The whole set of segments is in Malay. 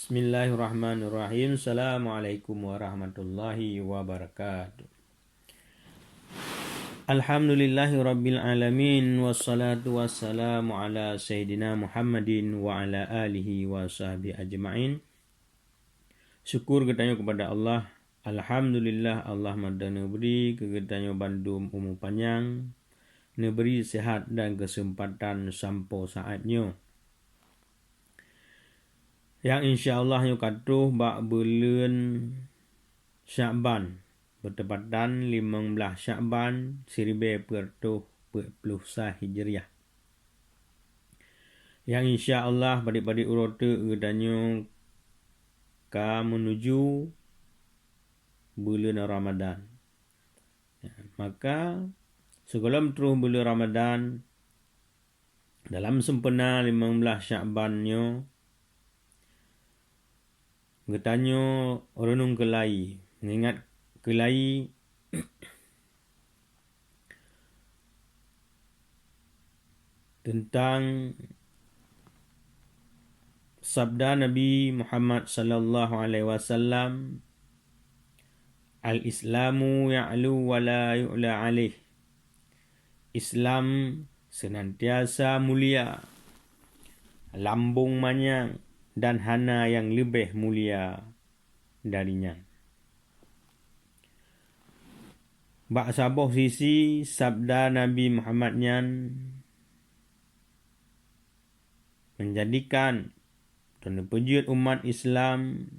Bismillahirrahmanirrahim. Assalamualaikum warahmatullahi wabarakatuh. Alhamdulillahirabbil alamin wassalatu wassalamu ala sayyidina Muhammadin wa ala alihi wa sahbihi ajma'in. Syukur ketanya kepada Allah. Alhamdulillah Allah madana beri kegetanya bandum umur panjang, neberi sehat dan kesempatan sampai saatnya. Yang insyaAllah yang katuh bak bulan Sya'ban bertepatan 15 Sya'ban 1440 Hijriah. Yang insyaAllah pada urute gedanya ka menuju bulan Ramadan. Maka sebelum terus bulan Ramadan, dalam sempena 15 Sya'bannya getanya renung kelai, mengingat kelai tentang sabda Nabi Muhammad sallallahu alaihi wasallam, al-Islamu ya'lu wa la yu'la alaih. Islam senantiasa mulia, lambung manyang dan hana yang lebih mulia darinya. Bak sabuh sisi sabda Nabi Muhammad nyan menjadikan dan pejut umat Islam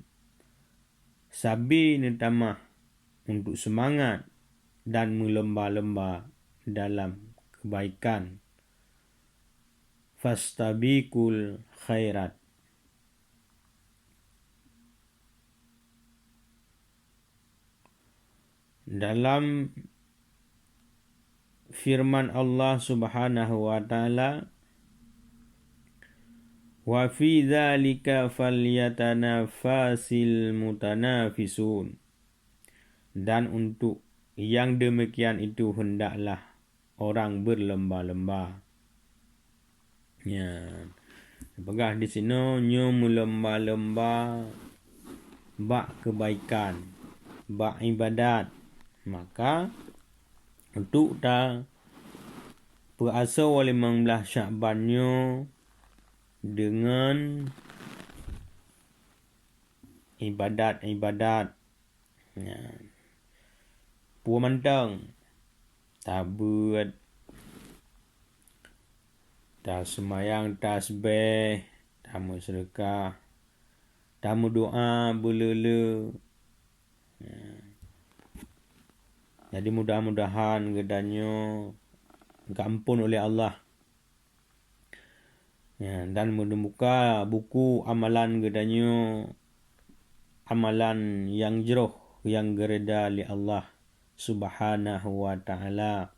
sabi netamah untuk semangat dan melomba-lomba dalam kebaikan. Fastabiqul khairat. Dalam firman Allah Subhanahu wa taala, wa fi dzalika falyatanafasil mutanafisun. Dan untuk yang demikian itu hendaklah orang berlomba-lomba. Ya. Pegah di sini nyo melomba-lomba bak kebaikan, bak ibadat. Maka untuk ta puasa 15 Sya'bannya dengan ibadat-ibadat. Ya. Puan mantang, tabut, tak semayang tasbih, tamu sedekah, tamu doa bulele. Ya. Jadi mudah-mudahan gedanya diampun oleh Allah. Ya, dan menemukan buku amalan gedanya, amalan yang jeroh, yang gereda li Allah Subhanahu wa ta'ala.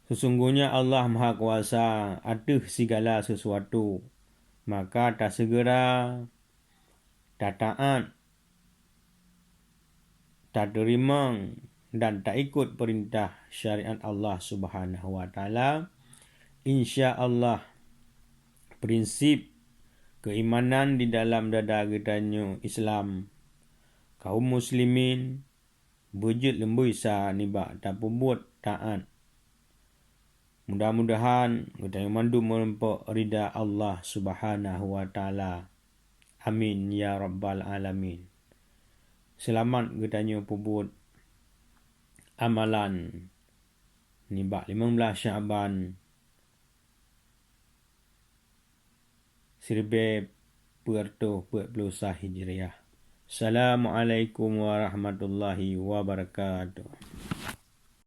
Sesungguhnya Allah Maha Kuasa atas segala sesuatu. Maka tak segera, tak taat, tak terima dan tak ikut perintah syariat Allah Subhanahu wa ta'ala, insya-Allah prinsip keimanan di dalam dada gedanya Islam, kaum muslimin wujud lembui sa nibak tak pembuat taat. Mudah-mudahan gedanya mandu menempa rida Allah Subhanahu wa ta'ala. Amin ya rabbal alamin. Selamat gedanya pembuat amalan nibak 15 Sya'ban 1440 Hijriah. Assalamualaikum warahmatullahi wabarakatuh.